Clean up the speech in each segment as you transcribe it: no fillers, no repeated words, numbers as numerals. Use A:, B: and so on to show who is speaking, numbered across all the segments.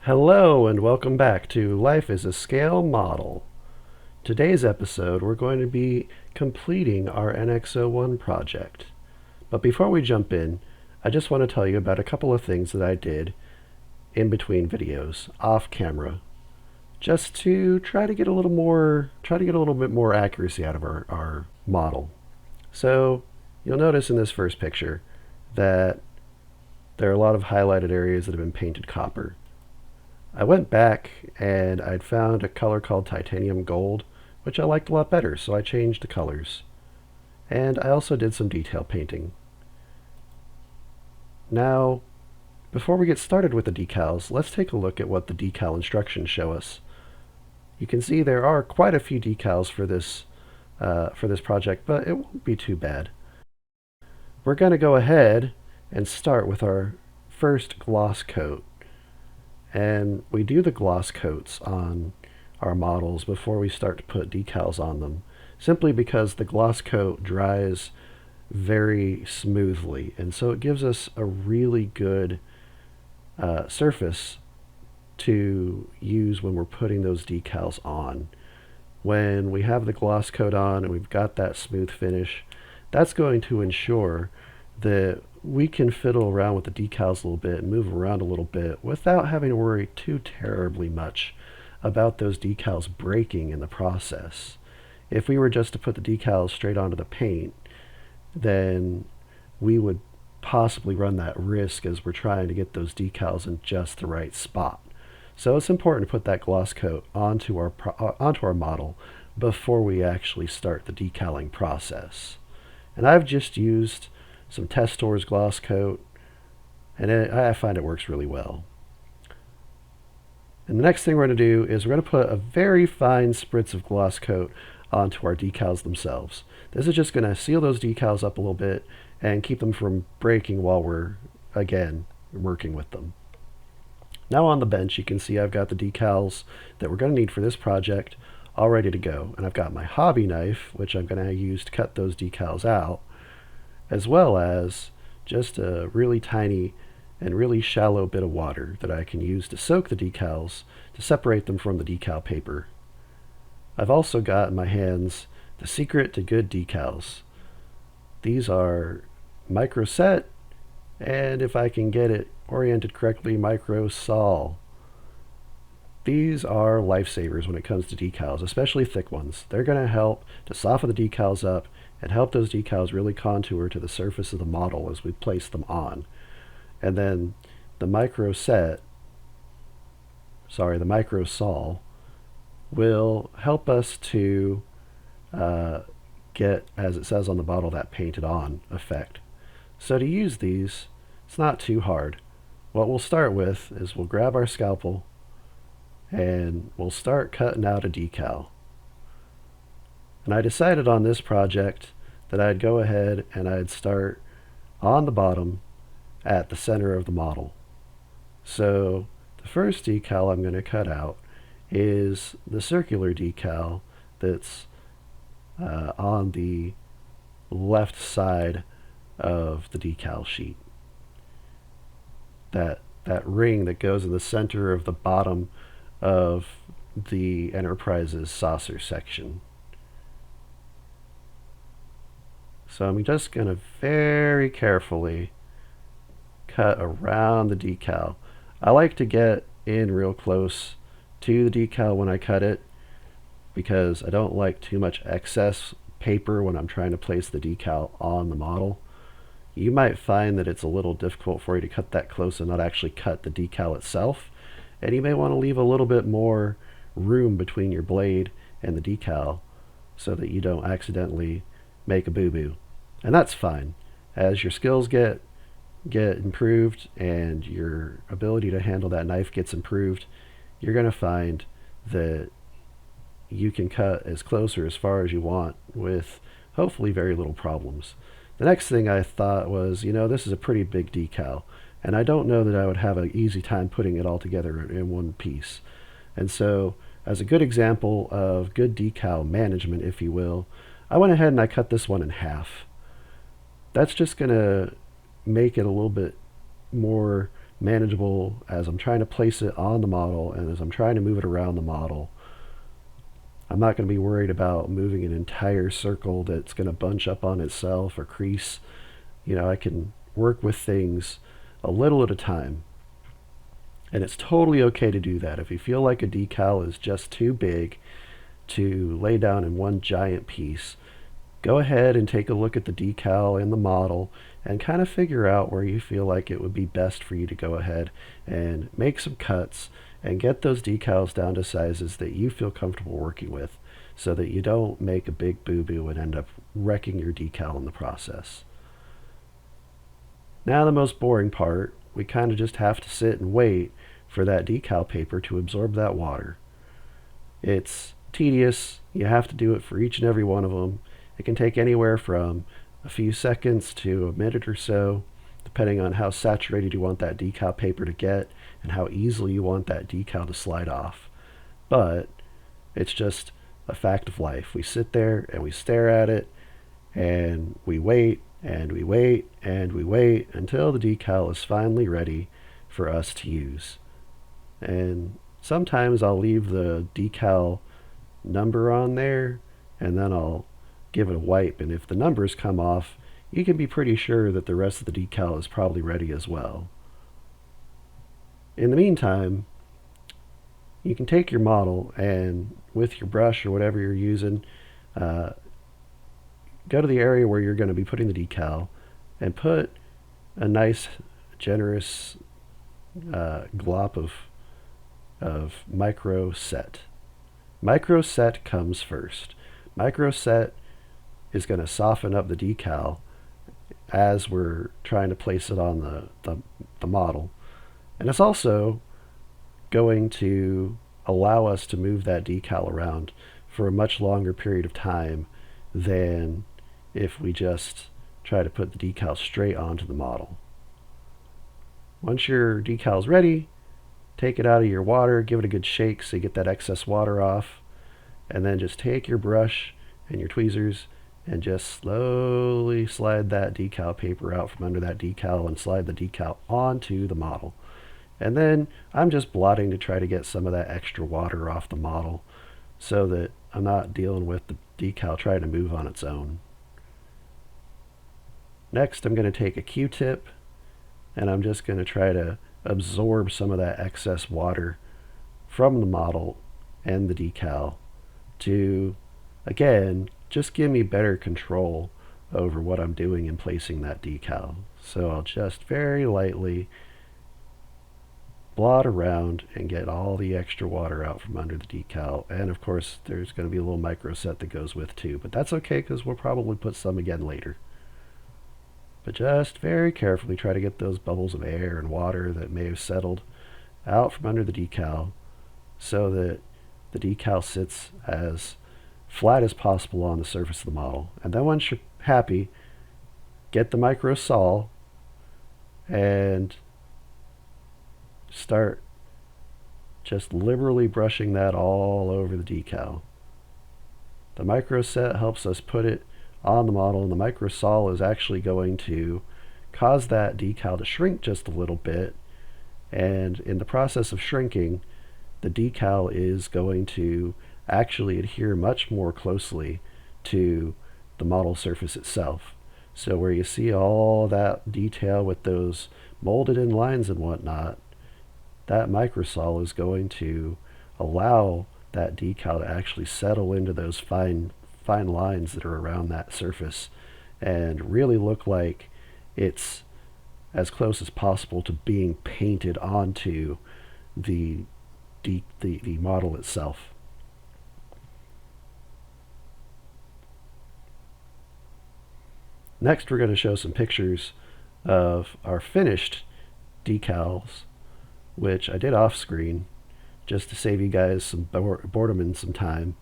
A: Hello and welcome back to Life is a Scale Model. Today's episode we're going to be completing our NX01 project. But before we jump in, I just want to tell you about a couple of things that I did in between videos, off camera, just to try to get a little bit more accuracy out of our model. So you'll notice in this first picture that there are a lot of highlighted areas that have been painted copper. I went back and I'd found a color called titanium gold, which I liked a lot better, so I changed the colors. And I also did some detail painting. Now, before we get started with the decals, let's take a look at what the decal instructions show us. You can see there are quite a few decals for this project, but it won't be too bad. We're going to go ahead and start with our first gloss coat. And we do the gloss coats on our models before we start to put decals on them, simply because the gloss coat dries very smoothly, and so it gives us a really good surface to use when we're putting those decals on. When we have the gloss coat on and we've got that smooth finish, that's going to ensure that we can fiddle around with the decals a little bit and move around a little bit without having to worry too terribly much about those decals breaking in the process. If we were just to put the decals straight onto the paint, then we would possibly run that risk as we're trying to get those decals in just the right spot. So it's important to put that gloss coat onto our model before we actually start the decaling process. And I've just used some Testors gloss coat, and I find it works really well. And the next thing we're going to do is we're going to put a very fine spritz of gloss coat onto our decals themselves. This is just going to seal those decals up a little bit and keep them from breaking while we're, again, working with them. Now on the bench, you can see I've got the decals that we're going to need for this project all ready to go. And I've got my hobby knife, which I'm going to use to cut those decals out, as well as just a really tiny and really shallow bit of water that I can use to soak the decals to separate them from the decal paper. I've also got in my hands the secret to good decals. These are micro set, and if I can get it oriented correctly, micro sol. These are lifesavers when it comes to decals, especially thick ones. They're going to help to soften the decals up and help those decals really contour to the surface of the model as we place them on. And then the micro sol will help us to get, as it says on the bottle, that painted on effect. So to use these, it's not too hard. What we'll start with is we'll grab our scalpel and we'll start cutting out a decal. And I decided on this project that I'd go ahead and I'd start on the bottom at the center of the model. So the first decal I'm going to cut out is the circular decal that's on the left side of the decal sheet. That ring that goes in the center of the bottom of the Enterprise's saucer section. So I'm just going to very carefully cut around the decal. I like to get in real close to the decal when I cut it because I don't like too much excess paper when I'm trying to place the decal on the model. You might find that it's a little difficult for you to cut that close and not actually cut the decal itself, and you may want to leave a little bit more room between your blade and the decal so that you don't accidentally make a boo-boo. And that's fine. As your skills get improved and your ability to handle that knife gets improved, you're going to find that you can cut as close or as far as you want with hopefully very little problems. The next thing I thought was, this is a pretty big decal, and I don't know that I would have an easy time putting it all together in one piece. And so, as a good example of good decal management, if you will, I went ahead and I cut this one in half. That's just going to make it a little bit more manageable as I'm trying to place it on the model and as I'm trying to move it around the model. I'm not going to be worried about moving an entire circle that's going to bunch up on itself or crease. I can work with things a little at a time. And it's totally okay to do that. If you feel like a decal is just too big to lay down in one giant piece, go ahead and take a look at the decal and the model and kind of figure out where you feel like it would be best for you to go ahead and make some cuts and get those decals down to sizes that you feel comfortable working with so that you don't make a big boo-boo and end up wrecking your decal in the process. Now the most boring part, we kind of just have to sit and wait for that decal paper to absorb that water. It's tedious. You have to do it for each and every one of them. It can take anywhere from a few seconds to a minute or so, depending on how saturated you want that decal paper to get and how easily you want that decal to slide off. But it's just a fact of life. We sit there and we stare at it and we wait and we wait and we wait until the decal is finally ready for us to use. And sometimes I'll leave the decal number on there and then I'll give it a wipe, and if the numbers come off, you can be pretty sure that the rest of the decal is probably ready as well. In the meantime, you can take your model and with your brush or whatever you're using, go to the area where you're going to be putting the decal and put a nice, generous glop of micro set. Micro set comes first. Micro set is going to soften up the decal as we're trying to place it on the model. And it's also going to allow us to move that decal around for a much longer period of time than if we just try to put the decal straight onto the model. Once your decal is ready, take it out of your water, give it a good shake so you get that excess water off, and then just take your brush and your tweezers and just slowly slide that decal paper out from under that decal and slide the decal onto the model. And then I'm just blotting to try to get some of that extra water off the model so that I'm not dealing with the decal trying to move on its own. Next, I'm going to take a Q-tip and I'm just going to try to absorb some of that excess water from the model and the decal to, again, just give me better control over what I'm doing in placing that decal. So I'll just very lightly blot around and get all the extra water out from under the decal. And of course, there's going to be a little micro set that goes with too, but that's okay because we'll probably put some again later. But just very carefully try to get those bubbles of air and water that may have settled out from under the decal so that the decal sits as flat as possible on the surface of the model. And then once you're happy, get the micro saw and start just liberally brushing that all over the decal. The micro set helps us put it on the model, and the micro saw is actually going to cause that decal to shrink just a little bit, and in the process of shrinking, the decal is going to actually adhere much more closely to the model surface itself. So where you see all that detail with those molded in lines and whatnot, that microsol is going to allow that decal to actually settle into those fine lines that are around that surface and really look like it's as close as possible to being painted onto the model itself. Next, we're going to show some pictures of our finished decals, which I did off screen just to save you guys some boredom and some time.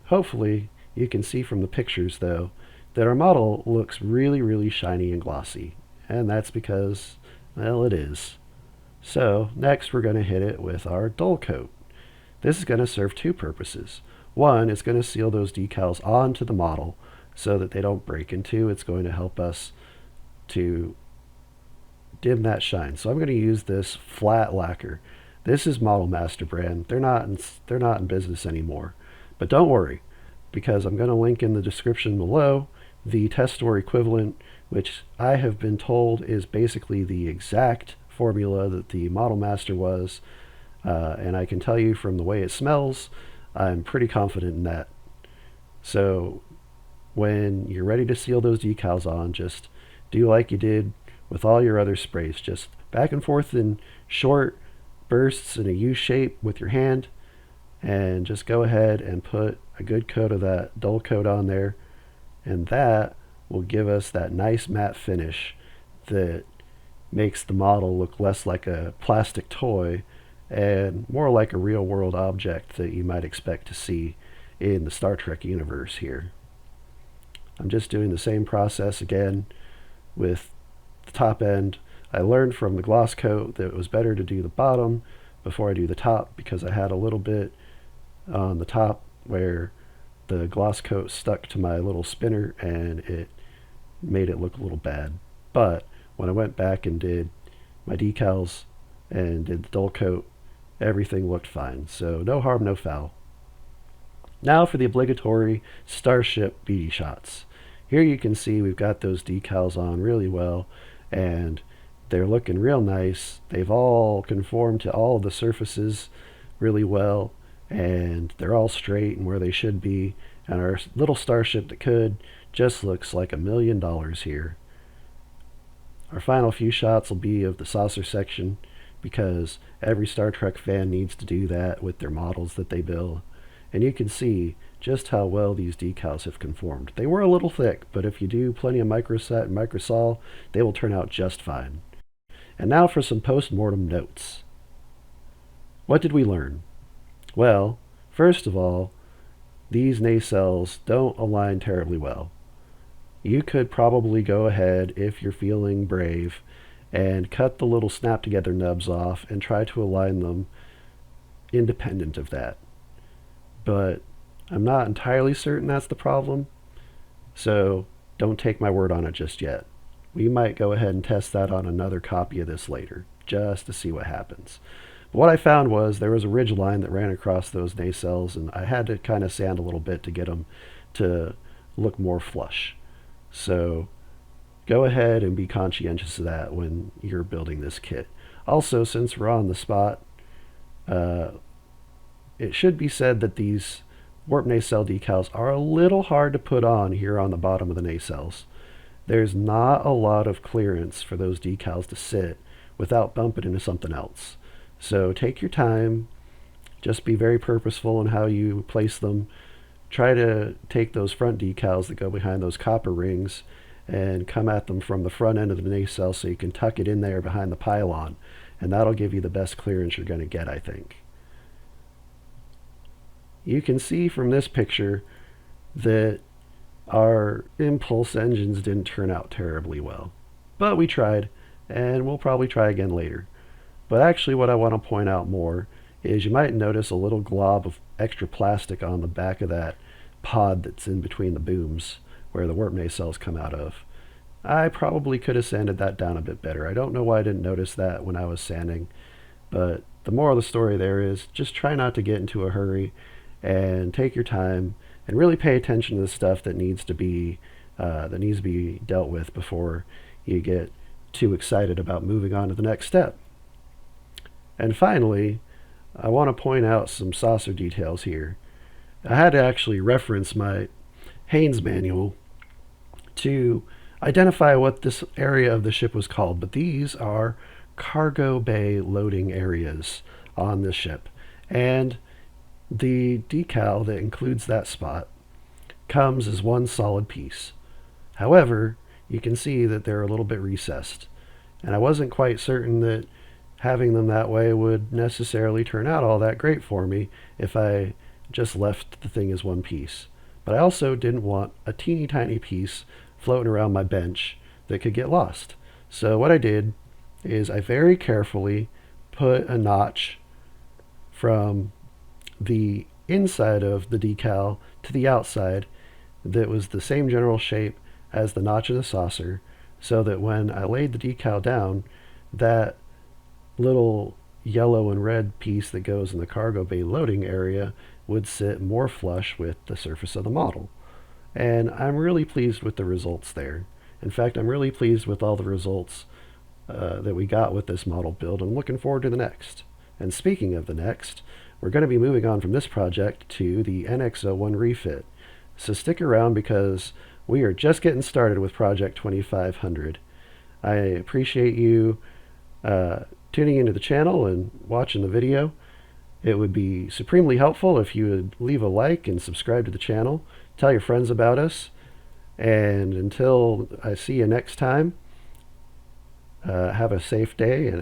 A: Hopefully, you can see from the pictures, though, that our model looks really, really shiny and glossy, and that's because, well, it is. So, next we're going to hit it with our dull coat. This is going to serve two purposes. One, it's going to seal those decals onto the model so that they don't break in two. It's going to help us to dim that shine. So I'm going to use this flat lacquer. This is Model Master brand. They're not in business anymore. But don't worry, because I'm going to link in the description below the test store equivalent, which I have been told is basically the exact formula that the Model Master was. And I can tell you from the way it smells, I'm pretty confident in that. So when you're ready to seal those decals on, just do like you did with all your other sprays. Just back and forth in short bursts in a U shape with your hand, and just go ahead and put a good coat of that dull coat on there, and that will give us that nice matte finish that makes the model look less like a plastic toy and more like a real world object that you might expect to see in the Star Trek universe here. I'm just doing the same process again with the top end. I learned from the gloss coat that it was better to do the bottom before I do the top, because I had a little bit on the top where the gloss coat stuck to my little spinner and it made it look a little bad. But when I went back and did my decals and did the dull coat, everything looked fine. So no harm, no foul. Now for the obligatory Starship beauty shots. Here you can see we've got those decals on really well, and they're looking real nice. They've all conformed to all of the surfaces really well, and they're all straight and where they should be. And our little starship that could just looks like $1,000,000 here. Our final few shots will be of the saucer section, because every Star Trek fan needs to do that with their models that they build. And you can see just how well these decals have conformed. They were a little thick, but if you do plenty of microset and microsol, they will turn out just fine. And now for some post-mortem notes. What did we learn? Well, first of all, these nacelles don't align terribly well. You could probably go ahead, if you're feeling brave, and cut the little snap together nubs off and try to align them independent of that. But I'm not entirely certain that's the problem, so don't take my word on it just yet. We might go ahead and test that on another copy of this later, just to see what happens. But what I found was there was a ridge line that ran across those nacelles, and I had to kind of sand a little bit to get them to look more flush. So go ahead and be conscientious of that when you're building this kit. Also, since we're on the spot, it should be said that these warp nacelle decals are a little hard to put on here on the bottom of the nacelles. There's not a lot of clearance for those decals to sit without bumping into something else. So take your time, just be very purposeful in how you place them. Try to take those front decals that go behind those copper rings and come at them from the front end of the nacelle so you can tuck it in there behind the pylon, and that'll give you the best clearance you're going to get, I think. You can see from this picture that our impulse engines didn't turn out terribly well, but we tried, and we'll probably try again later. But actually what I want to point out more is you might notice a little glob of extra plastic on the back of that pod that's in between the booms where the warp nacelles come out of. I probably could have sanded that down a bit better. I don't know why I didn't notice that when I was sanding, but the moral of the story there is just try not to get into a hurry and take your time and really pay attention to the stuff that needs to be dealt with before you get too excited about moving on to the next step. And finally, I want to point out some saucer details here. I had to actually reference my Haynes manual to identify what this area of the ship was called, but these are cargo bay loading areas on the ship. And the decal that includes that spot comes as one solid piece. However, you can see that they're a little bit recessed, and I wasn't quite certain that having them that way would necessarily turn out all that great for me if I just left the thing as one piece. But I also didn't want a teeny tiny piece floating around my bench that could get lost. So what I did is I very carefully put a notch from the inside of the decal to the outside that was the same general shape as the notch of the saucer, so that when I laid the decal down, that little yellow and red piece that goes in the cargo bay loading area would sit more flush with the surface of the model. And I'm really pleased with the results there. In fact, I'm really pleased with all the results that we got with this model build. I'm looking forward to the next. And speaking of the next, we're going to be moving on from this project to the NX01 refit. So stick around because we are just getting started with Project 2500. I appreciate you tuning into the channel and watching the video. It would be supremely helpful if you would leave a like and subscribe to the channel. Tell your friends about us. And until I see you next time, have a safe day and